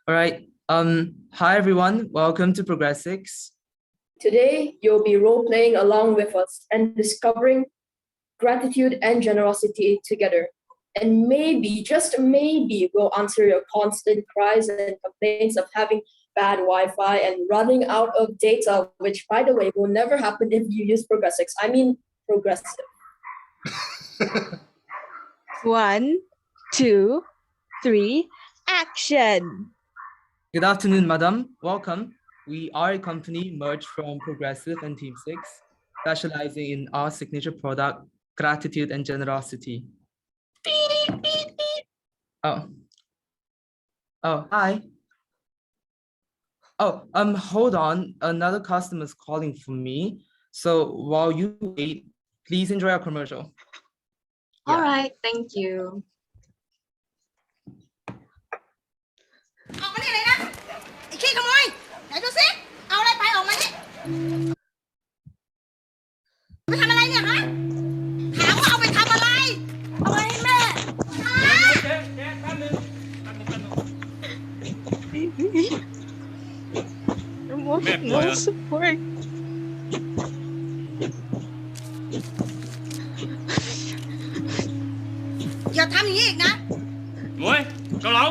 All right. Hi everyone. Welcome to Progress 6. Today, you'll be role-playing along with us and discovering gratitude and generosity together. And maybe, just maybe, we'll answer your constant cries and complaints of having bad Wi-Fi and running out of data, which, by the way, will never happen if you use Progressive. I mean, progressive. 1, 2, 3, action! Good afternoon, madam. Welcome. We are a company merged from Progressive and Team 6, specializing in our signature product, gratitude and generosity. Oh. Oh, hi. Oh, hold on. Another customer is calling for me. So while you wait, please enjoy our commercial. All right, thank you. ออกมานี่เลยนะไอ้ขี้ขโมยไหนดูสิเอาอะไรไปออกมานี่ไปทำอะไรเนี่ยฮะถามว่าเอาไปทำอะไรเอาไปให้แม่เจ๊แป๊บนึง Emotional support. อย่าทำอย่างนี้อีกนะ Muối, cao lẩu.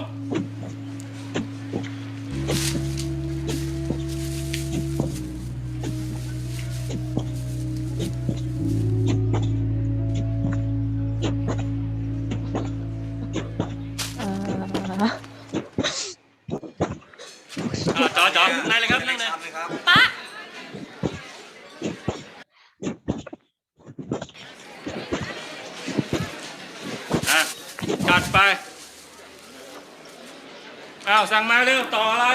Chọn, này là gấp, này. ป๊า จัดไปอ้าวสั่งมาเร็วต่ออะไร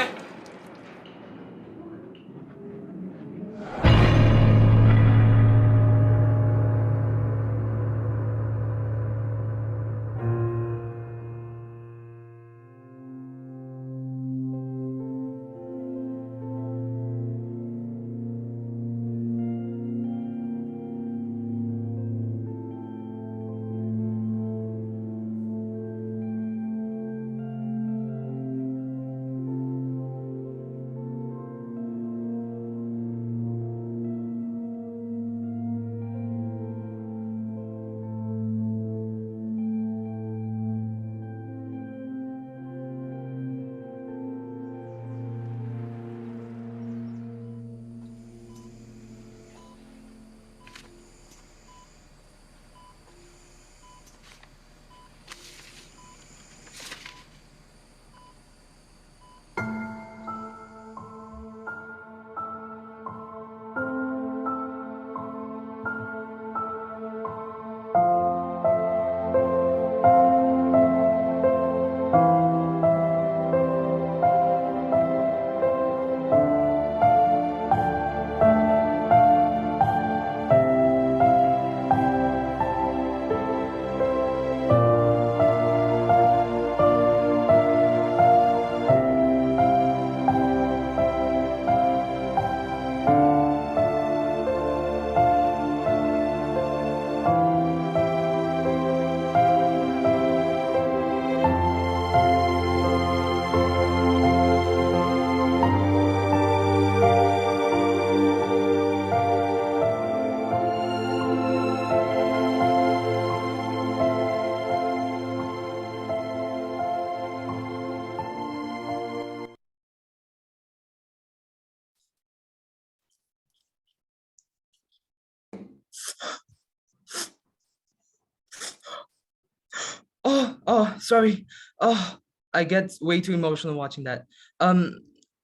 Oh, sorry. Oh, I get way too emotional watching that.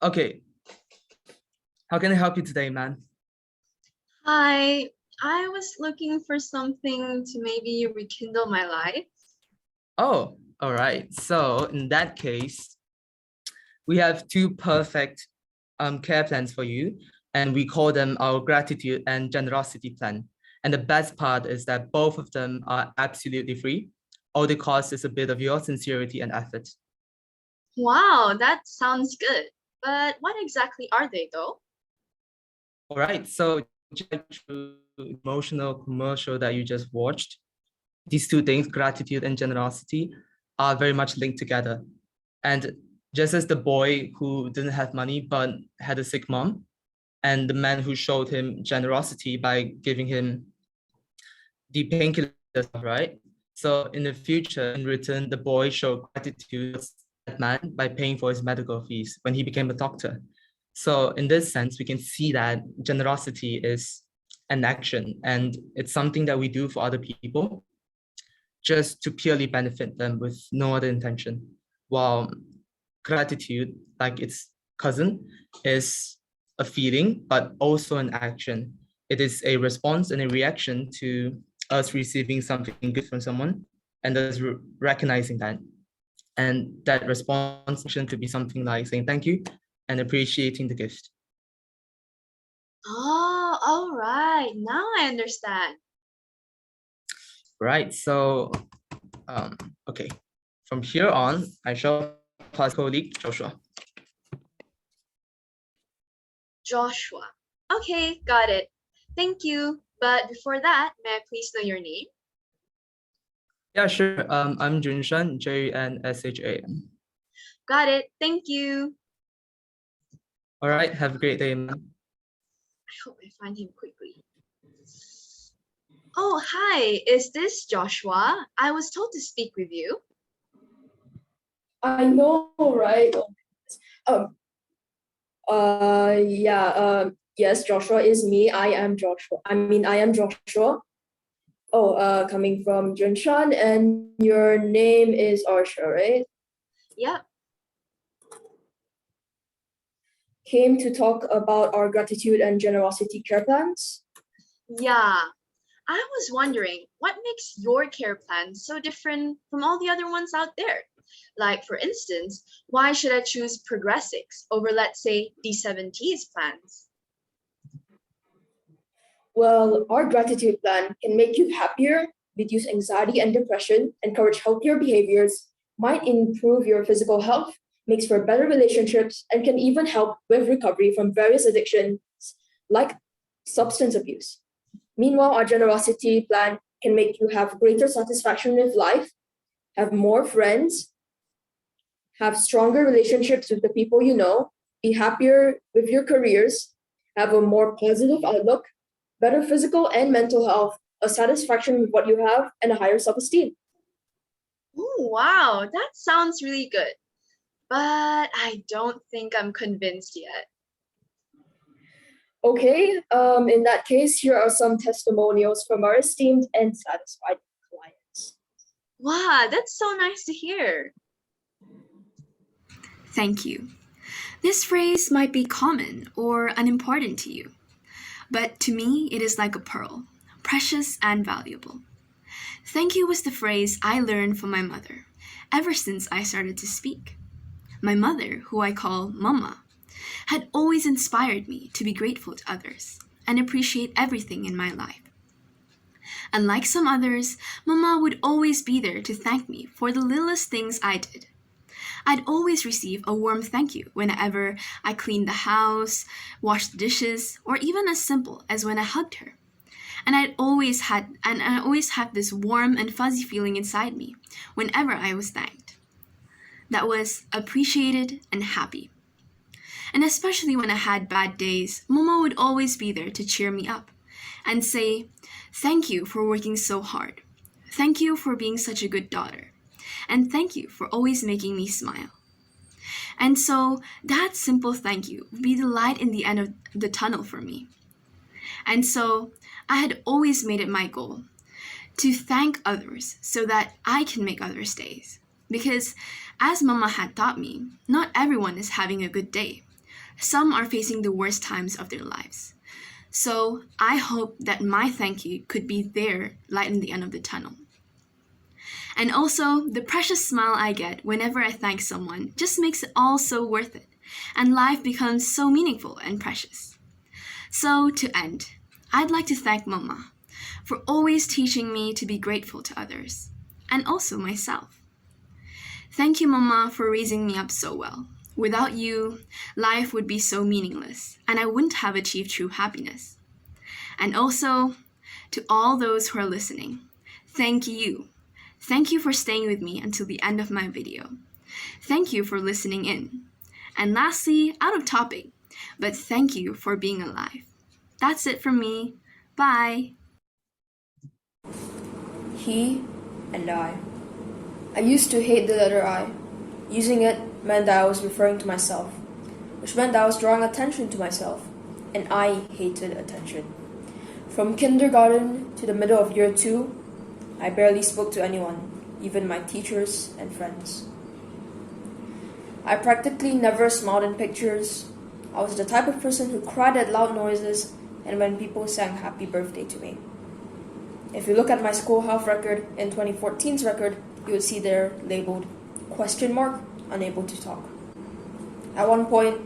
Okay. How can I help you today, man? Hi, I was looking for something to maybe rekindle my life. Oh, all right. So in that case, we have two perfect care plans for you, and we call them our gratitude and generosity plan. And the best part is that both of them are absolutely free. All the cost is a bit of your sincerity and effort. Wow, that sounds good. But what exactly are they though? All right, so emotional commercial that you just watched, these two things, gratitude and generosity, are very much linked together. And just as the boy who didn't have money but had a sick mom, and the man who showed him generosity by giving him the painkillers, right? So in the future, in return, the boy showed gratitude to that man by paying for his medical fees when he became a doctor. So in this sense, we can see that generosity is an action, and it's something that we do for other people just to purely benefit them with no other intention. While gratitude, like its cousin, is a feeling, but also an action. It is a response and a reaction to us receiving something good from someone and us recognizing that. And that response could be something like saying thank you and appreciating the gift. Oh, all right. Now I understand. Right, so, okay. From here on, I shall pass colleague Joshua. Joshua. Okay, got it. Thank you. But before that, may I please know your name? Yeah, sure. I'm Junshan, JNSHAN. Got it. Thank you. All right, have a great day, man. I hope I find him quickly. Oh, hi. Is this Joshua? I was told to speak with you. I know, right? Yes, Joshua is me. I am Joshua. Oh, coming from Junshan, and your name is Arsha, right? Yep. Came to talk about our gratitude and generosity care plans. Yeah. I was wondering, what makes your care plan so different from all the other ones out there? Like, for instance, why should I choose Progressix over, let's say, D7T's plans? Well, our gratitude plan can make you happier, reduce anxiety and depression, encourage healthier behaviors, might improve your physical health, makes for better relationships, and can even help with recovery from various addictions like substance abuse. Meanwhile, our generosity plan can make you have greater satisfaction with life, have more friends, have stronger relationships with the people you know, be happier with your careers, have a more positive outlook, better physical and mental health, a satisfaction with what you have, and a higher self-esteem. Oh, wow, that sounds really good. But I don't think I'm convinced yet. Okay, in that case, here are some testimonials from our esteemed and satisfied clients. Wow, that's so nice to hear. Thank you. This phrase might be common or unimportant to you, but to me it is like a pearl, precious and valuable. Thank you was the phrase I learned from my mother ever since I started to speak. My mother, who I call Mama, had always inspired me to be grateful to others and appreciate everything in my life. Unlike some others, Mama would always be there to thank me for the littlest things I did. I'd always receive a warm thank you whenever I cleaned the house, washed the dishes, or even as simple as when I hugged her. And I always had this warm and fuzzy feeling inside me whenever I was thanked. That was appreciated and happy. And especially when I had bad days, Mama would always be there to cheer me up and say, "Thank you for working so hard. Thank you for being such a good daughter. And thank you for always making me smile." And so that simple thank you would be the light in the end of the tunnel for me. And so I had always made it my goal to thank others so that I can make others' days. Because as Mama had taught me, not everyone is having a good day. Some are facing the worst times of their lives. So I hope that my thank you could be their light in the end of the tunnel. And also, the precious smile I get whenever I thank someone just makes it all so worth it, and life becomes so meaningful and precious. So to end, I'd like to thank Mama for always teaching me to be grateful to others, and also myself. Thank you, Mama, for raising me up so well. Without you, life would be so meaningless, and I wouldn't have achieved true happiness. And also, to all those who are listening, thank you. Thank you for staying with me until the end of my video. Thank you for listening in. And lastly, out of topic, but thank you for being alive. That's it from me. Bye. He and I. I used to hate the letter I. Using it meant that I was referring to myself, which meant that I was drawing attention to myself, and I hated attention. From kindergarten to the middle of year 2, I barely spoke to anyone, even my teachers and friends. I practically never smiled in pictures. I was the type of person who cried at loud noises and when people sang happy birthday to me. If you look at my school health record in 2014's record, you would see there labeled unable to talk. At one point,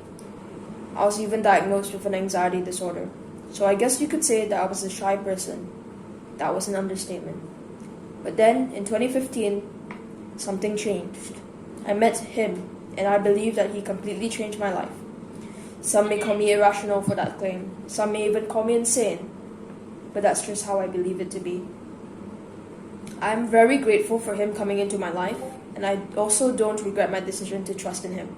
I was even diagnosed with an anxiety disorder. So I guess you could say that I was a shy person. That was an understatement. But then, in 2015, something changed. I met him, and I believe that he completely changed my life. Some may call me irrational for that claim. Some may even call me insane. But that's just how I believe it to be. I'm very grateful for him coming into my life, and I also don't regret my decision to trust in him.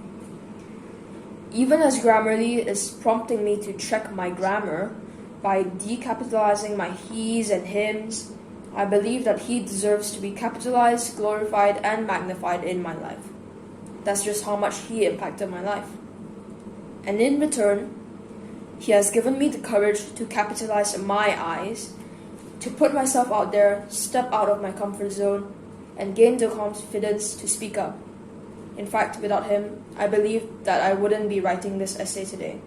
Even as Grammarly is prompting me to check my grammar by decapitalizing my he's and hims, I believe that he deserves to be capitalized, glorified, and magnified in my life. That's just how much he impacted my life. And in return, he has given me the courage to capitalize my eyes, to put myself out there, step out of my comfort zone, and gain the confidence to speak up. In fact, without him, I believe that I wouldn't be writing this essay today.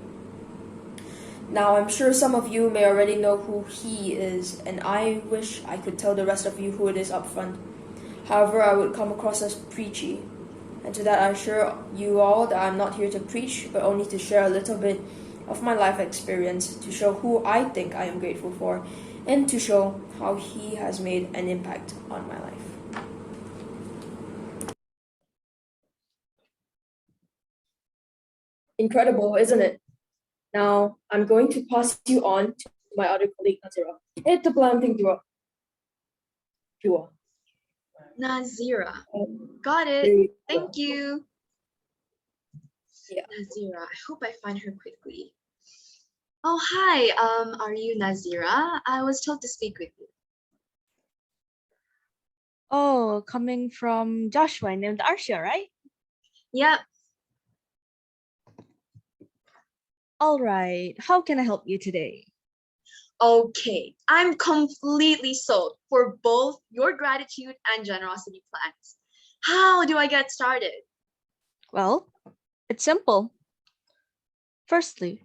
Now, I'm sure some of you may already know who he is, and I wish I could tell the rest of you who it is up front. However, I would come across as preachy. And to that, I assure you all that I'm not here to preach, but only to share a little bit of my life experience to show who I think I am grateful for, and to show how he has made an impact on my life. Incredible, isn't it? Now, I'm going to pass you on to my other colleague, Nazira. Ito planting Jua. Nazira. Got it. Thank you. Yeah. Nazira. I hope I find her quickly. Oh, hi. Are you Nazira? I was told to speak with you. Oh, coming from Joshua named Arsha, right? Yep. All right. How can I help you today? Okay. I'm completely sold for both your gratitude and generosity plans. How do I get started? Well, it's simple. Firstly,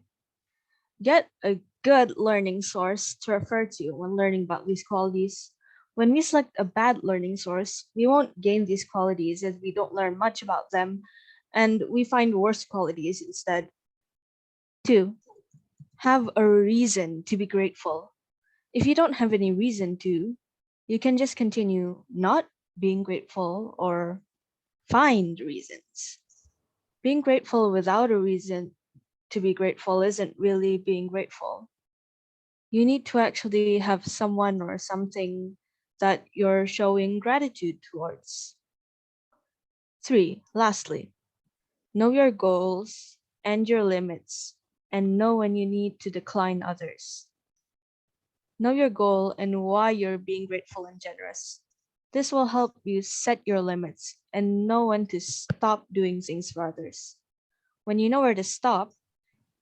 get a good learning source to refer to when learning about these qualities. When we select a bad learning source, we won't gain these qualities as we don't learn much about them, and we find worse qualities instead. 2, have a reason to be grateful. If you don't have any reason to, you can just continue not being grateful or find reasons. Being grateful without a reason to be grateful isn't really being grateful. You need to actually have someone or something that you're showing gratitude towards. 3, lastly, know your goals and your limits and know when you need to decline others. Know your goal and why you're being grateful and generous. This will help you set your limits and know when to stop doing things for others. When you know where to stop,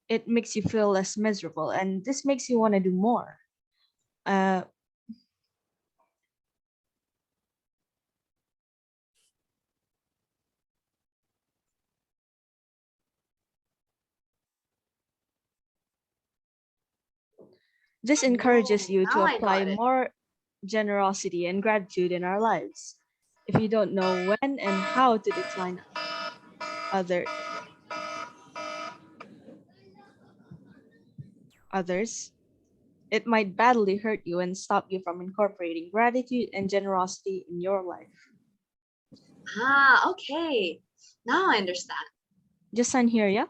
it makes you feel less miserable, and this makes you want to do more. This encourages you to now I apply got it. more generosity and gratitude in our lives. If you don't know when and how to decline others, it might badly hurt you and stop you from incorporating gratitude and generosity in your life. Ah, okay. Now I understand. Just sign here, yeah?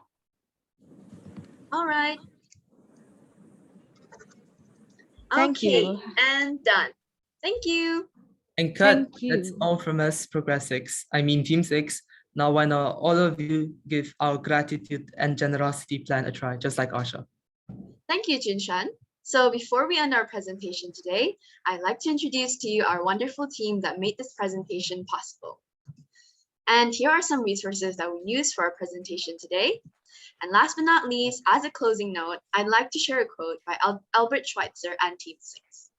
All right. Thank Okay, you. and done. Thank you. And cut. Thank That's you. all from us, Progress 6. I mean Team 6. Now, why not all of you give our gratitude and generosity plan a try, just like Asha. Thank you, Jinshan. So before we end our presentation today, I'd like to introduce to you our wonderful team that made this presentation possible. And here are some resources that we used for our presentation today. And last but not least, as a closing note, I'd like to share a quote by Albert Schweitzer and Team 6.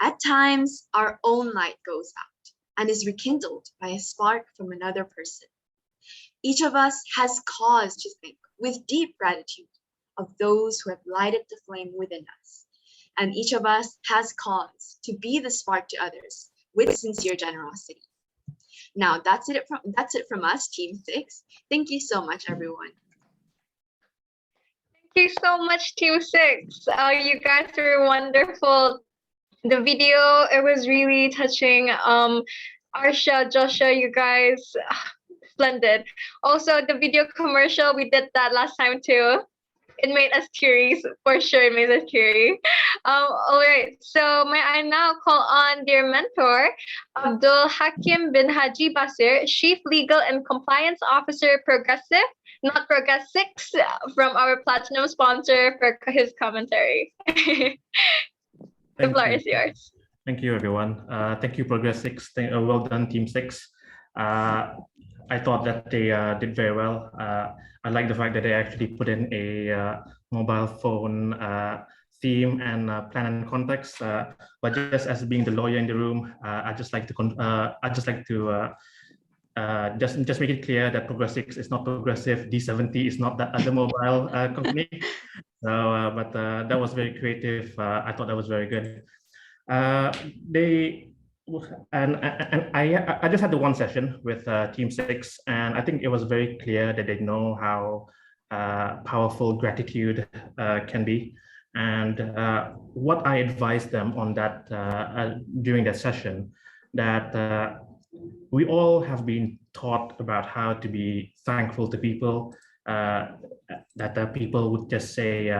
At times, our own light goes out and is rekindled by a spark from another person. Each of us has cause to think with deep gratitude of those who have lighted the flame within us. And each of us has cause to be the spark to others with sincere generosity. Now, that's it from us, Team 6. Thank you so much, everyone. Thank you so much, Team 6. You guys were wonderful. The video, it was really touching. Arsha, Joshua, you guys, splendid. Also, the video commercial, we did that last time too. It made us teary, for sure it made us teary. All right, so may I now call on their mentor, Abdul Hakim bin Haji Basir, Chief Legal and Compliance Officer, Progressive, not Progressives, from our Platinum sponsor for his commentary. The floor is yours. Thank you, everyone. Thank you, Progress 6. Well done, Team 6. I thought that they did very well. I like the fact that they actually put in a mobile phone theme and plan and context. But just as being the lawyer in the room, I just like to just make it clear that Progress 6 is not Progressive. D70 is not that other mobile company. So, but that was very creative. I thought that was very good. I just had the one session with Team 6, and I think it was very clear that they know how powerful gratitude can be. And what I advised them on that during that session, that we all have been taught about how to be thankful to people, that people would just say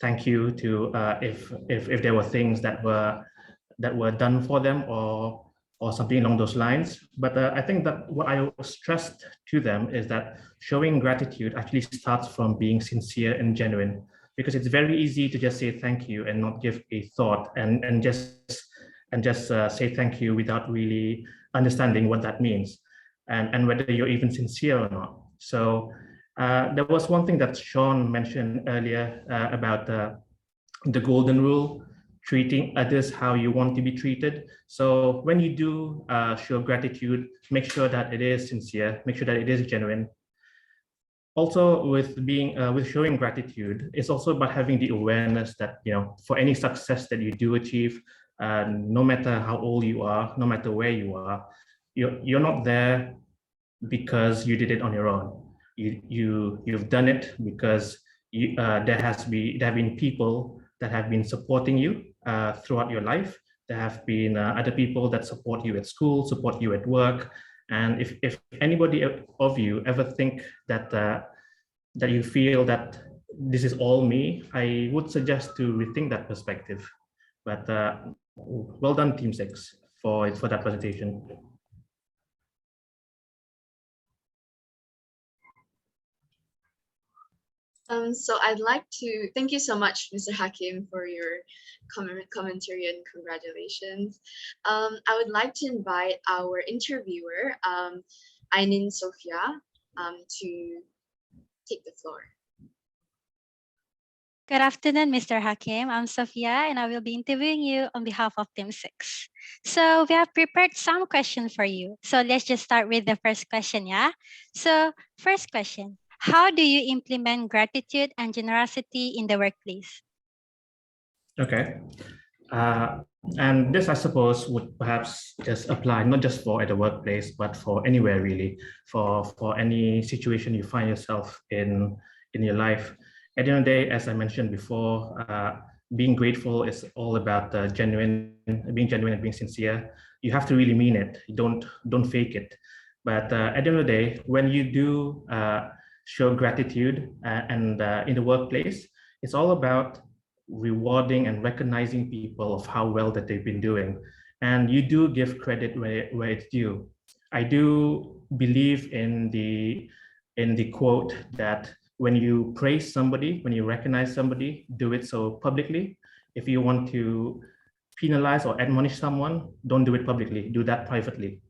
thank you to if there were things that were done for them or something along those lines. But I think that what I stressed to them is that showing gratitude actually starts from being sincere and genuine, because it's very easy to just say thank you and not give a thought and just say thank you without really understanding what that means and whether you're even sincere or not. So there was one thing that Shaun mentioned earlier about the golden rule, treating others how you want to be treated. So when you do show gratitude, make sure that it is sincere, make sure that it is genuine. Also, with showing gratitude, it's also about having the awareness that, you know, for any success that you do achieve, no matter how old you are, no matter where you are, you're not there because you did it on your own. You've done it because there have been people that have been supporting you throughout your life. There have been other people that support you at school, support you at work. And if anybody of you ever think that that you feel that this is all me, I would suggest to rethink that perspective. But well done, Team 6, for that presentation. So I'd like to thank you so much, Mr. Hakim, for your commentary and congratulations. I would like to invite our interviewer, Ainin Sophia, to take the floor. Good afternoon, Mr. Hakim. I'm Sophia, and I will be interviewing you on behalf of Team 6. So we have prepared some questions for you. So let's just start with the first question, yeah? So first question, how do you implement gratitude and generosity in the workplace? Okay. And this, I suppose, would perhaps just apply not just for at the workplace, but for anywhere really, for any situation you find yourself in your life. At the end of the day, as I mentioned before, being grateful is all about being genuine and being sincere. You have to really mean it. Don't fake it. But at the end of the day, when you do show gratitude and in the workplace, it's all about rewarding and recognizing people of how well that they've been doing. And you do give credit where it's due. I do believe in the quote that when you praise somebody, when you recognize somebody, do it so publicly. If you want to penalize or admonish someone, don't do it publicly, do that privately.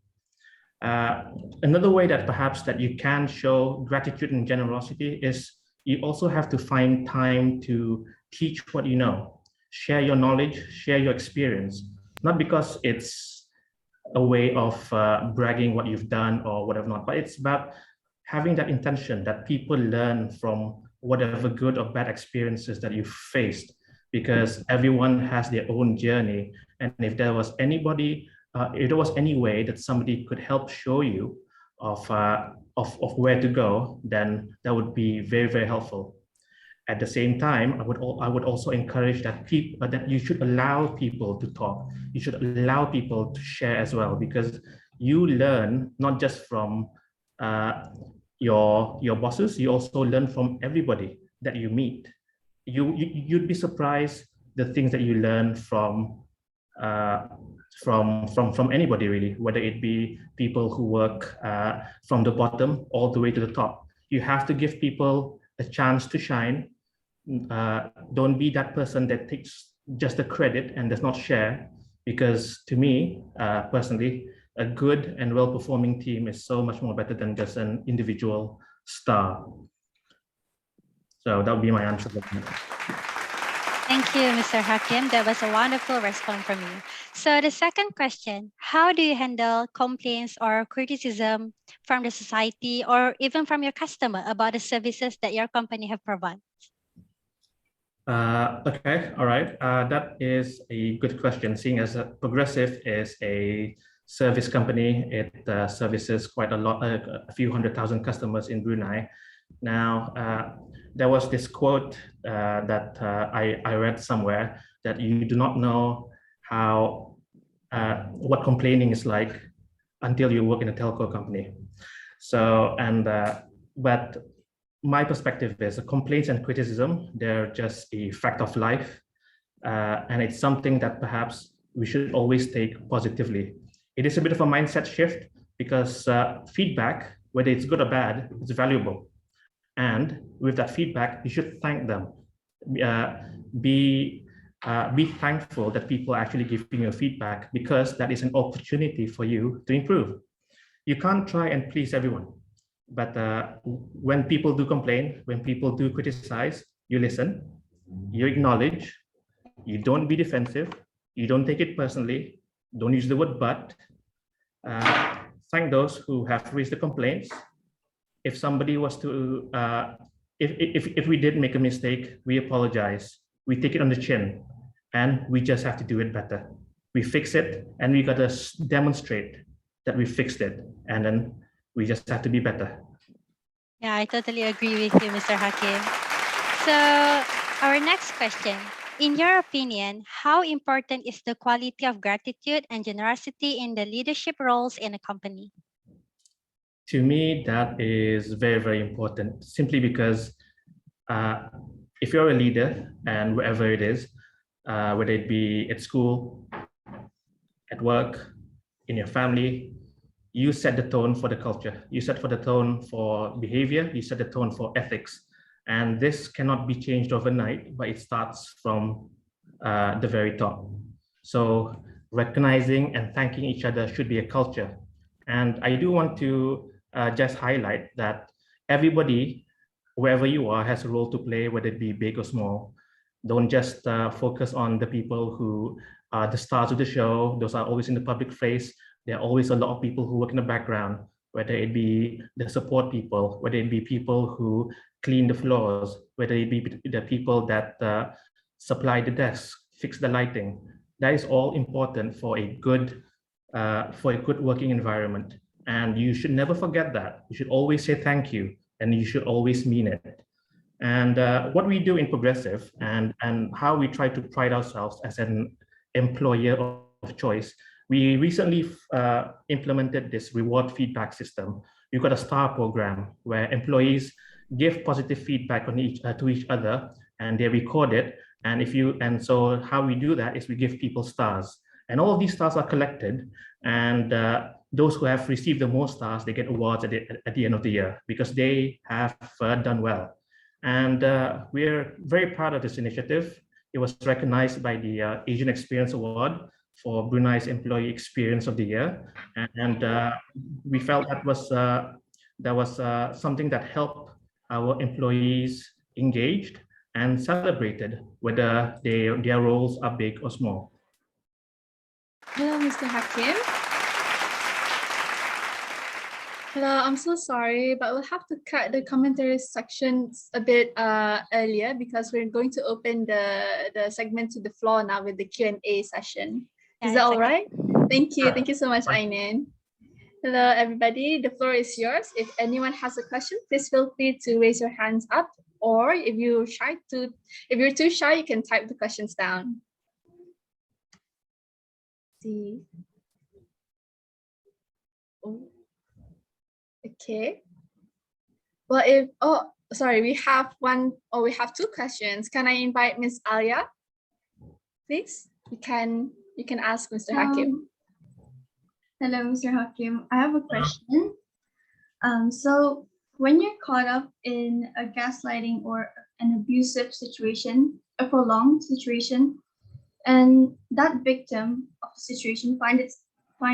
Another way that perhaps that you can show gratitude and generosity is you also have to find time to teach what you know, share your knowledge, share your experience, not because it's a way of bragging what you've done or whatever not, but it's about having that intention that people learn from whatever good or bad experiences that you've faced, because everyone has their own journey. And if there was anybody, if there was any way that somebody could help show you of where to go, then that would be very, very helpful. At the same time, I would also encourage that that you should allow people to talk. You should allow people to share as well, because you learn not just from your bosses, you also learn from everybody that you meet. You'd be surprised the things that you learn from anybody really, whether it be people who work from the bottom all the way to the top. You have to give people a chance to shine. Don't be that person that takes just the credit and does not share, because to me, personally, a good and well-performing team is so much more better than just an individual star. So that would be my answer. Thank you, Mr. Hakim. That was a wonderful response from you. So the second question, how do you handle complaints or criticism from the society or even from your customer about the services that your company have provided? Okay, all right. That is a good question. Seeing as Progressive is a service company, it services quite a lot, a few 100,000 customers in Brunei. Now, there was this quote that I read somewhere, that you do not know how what complaining is like until you work in a telco company. So, but my perspective is complaints and criticism, they're just a fact of life. And it's something that perhaps we should always take positively. It is a bit of a mindset shift, because feedback, whether it's good or bad, is valuable. And with that feedback, you should thank them. Be thankful that people are actually giving you feedback, because that is an opportunity for you to improve. You can't try and please everyone. But when people do complain, when people do criticize, you listen, you acknowledge, you don't be defensive, you don't take it personally, don't use the word but. Thank those who have raised the complaints. If somebody was to, if we did make a mistake, we apologize, we take it on the chin, and we just have to do it better. We fix it, and we gotta demonstrate that we fixed it, and then we just have to be better. Yeah, I totally agree with you, Mr. Hakim. So our next question, in your opinion, how important is the quality of gratitude and generosity in the leadership roles in a company? To me, that is very, very important, simply because if you're a leader, and wherever it is, whether it be at school, at work, in your family, you set the tone for the culture. You set for the tone for behavior. You set the tone for ethics. And this cannot be changed overnight, but it starts from the very top. So recognizing and thanking each other should be a culture. And I do want to just highlight that everybody, wherever you are, has a role to play, whether it be big or small. Don't just focus on the people who are the stars of the show. Those are always in the public face. There are always a lot of people who work in the background, whether it be the support people, whether it be people who clean the floors, whether it be the people that supply the desks, fix the lighting. That is all important for a good working environment. And you should never forget that. You should always say thank you, and you should always mean it. And what we do in Progressive, and how we try to pride ourselves as an employer of choice, we recently implemented this reward feedback system. We've got a star program where employees give positive feedback on to each other, and they record it. And so how we do that is we give people stars, and all of these stars are collected, and those who have received the most stars, they get awards at the end of the year because they have done well. And we're very proud of this initiative. It was recognized by the Asian Experience Award for Brunei's Employee Experience of the Year. And we felt that was something that helped our employees engaged and celebrated, whether their roles are big or small. Hello, Mr. Hakim. Hello, I'm so sorry, but we'll have to cut the commentary sections a bit earlier because we're going to open the segment to the floor now with the Q&A session. Is that all right? Thank you. Thank you so much, Ainin. Hello, everybody. The floor is yours. If anyone has a question, please feel free to raise your hands up, or if you're too shy, you can type the questions down. See. Oh. Okay. Well, sorry, we have two questions. Can I invite Miss Alia? Please, you can ask Mr. Hakim. Hello, Mr. Hakim. I have a question. So when you're caught up in a gaslighting or an abusive situation, a prolonged situation, and that victim of the situation find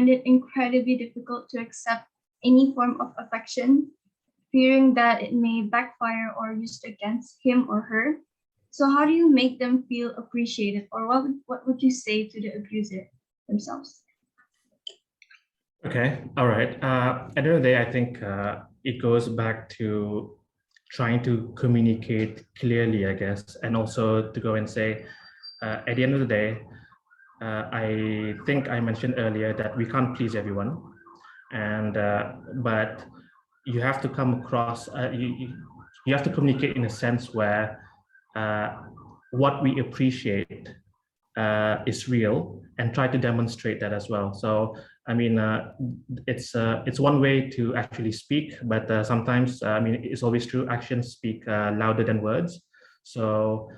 it incredibly difficult to accept any form of affection, fearing that it may backfire or used against him or her. So how do you make them feel appreciated, or what would you say to the abuser themselves? Okay, all right. At the end of the day, I think it goes back to trying to communicate clearly, I guess, and also to go and say, at the end of the day, I think I mentioned earlier that we can't please everyone, and but you have to come across, you have to communicate in a sense where what we appreciate is real, and try to demonstrate that as well. So I mean, it's one way to actually speak, but sometimes, I mean, it's always true, actions speak louder than words. So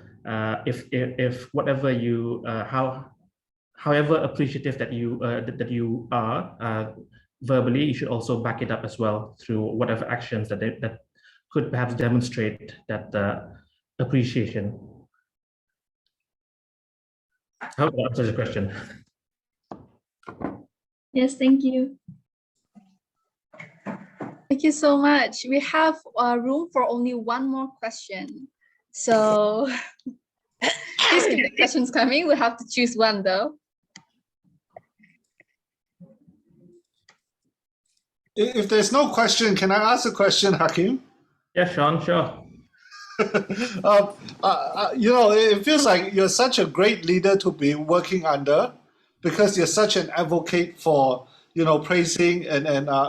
if whatever you, however appreciative that you are verbally, you should also back it up as well through whatever actions that could perhaps demonstrate that appreciation. I hope that answers the question. Yes, thank you. Thank you so much. We have room for only one more question. So please keep the questions coming. We have to choose one though. If there's no question, can I ask a question, Hakim? Yeah, Shaun, sure. You know, it feels like you're such a great leader to be working under, because you're such an advocate for, you know, praising and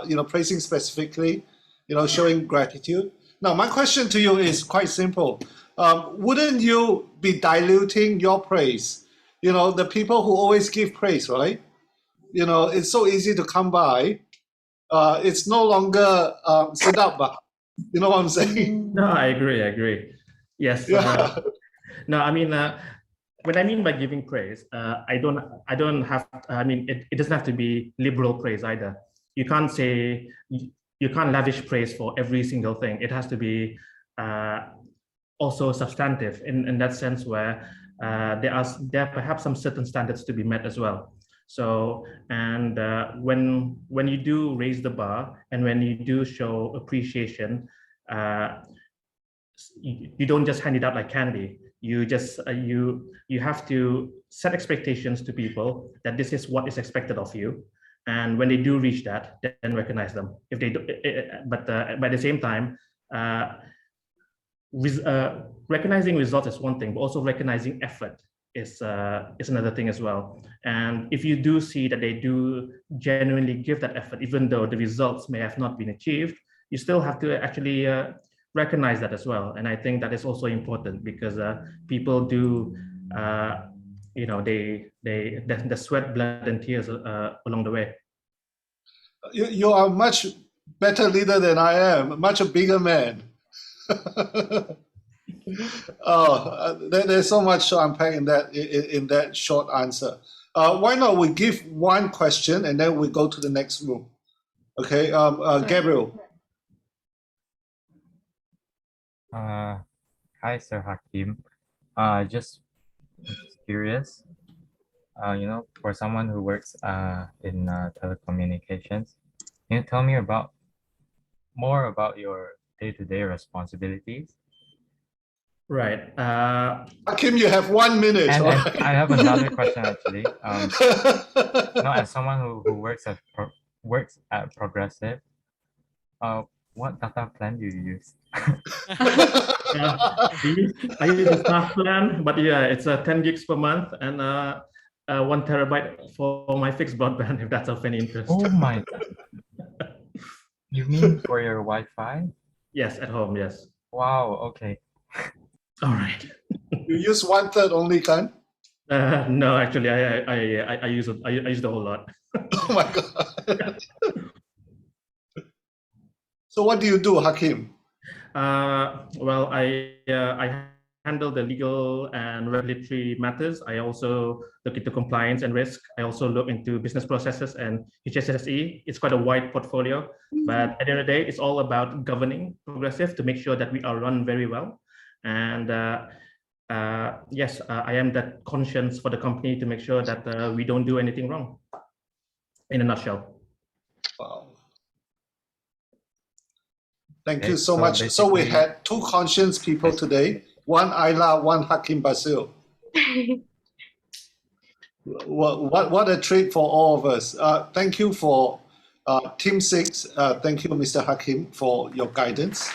you know, praising specifically, you know, showing gratitude. Now, my question to you is quite simple. Wouldn't you be diluting your praise? You know, the people who always give praise, right? You know, it's so easy to come by. It's no longer sedap. You know what I'm saying? No, I agree. Yes. Yeah. No, I mean, what I mean by giving praise, I don't have, I mean, it doesn't have to be liberal praise either. You can't say, you can't lavish praise for every single thing. It has to be also substantive in that sense, where there are perhaps some certain standards to be met as well. So, and when you do raise the bar, and when you do show appreciation, you don't just hand it out like candy. You just you have to set expectations to people that this is what is expected of you, and when they do reach that, then recognize them. If they do, but by the same time, recognizing results is one thing, but also recognizing effort is another thing as well. And if you do see that they do genuinely give that effort, even though the results may have not been achieved, you still have to actually recognize that as well. And I think that is also important, because people do, you know, the sweat, blood, and tears along the way. You are a much better leader than I am, much a bigger man. There's so much to unpack in that short answer. Why not we give one question and then we go to the next room? Okay, Gabriel. Hi, Sir Hakim. Just curious, for someone who works in telecommunications, can you tell me more about your day-to-day responsibilities? Right. Hakim, you have 1 minute. And alright? I have another question actually. As someone who works at Progressive, what data plan do you use? I use a staff plan, but yeah, it's 10 gigs per month and 1 terabyte for my fixed broadband, if that's of any interest. Oh my God. You mean for your Wi-Fi? Yes, at home, yes. Wow, okay. All right. You use 1/3 only, Kan? No, actually, I use it. I use the whole lot. Oh my God. So what do you do, Hakim? Well, I handle the legal and regulatory matters. I also look into compliance and risk. I also look into business processes and HSSE. It's quite a wide portfolio, but at the end of the day, it's all about governing Progressive to make sure that we are run very well. And yes, I am that conscience for the company to make sure that we don't do anything wrong. In a nutshell. Wow. Thank Okay, you so so much. So we basically- had 2 conscious people today, one Ayla, one Hakim Basil. What a treat for all of us. Thank you for Team 6. Thank you, Mr. Hakim, for your guidance.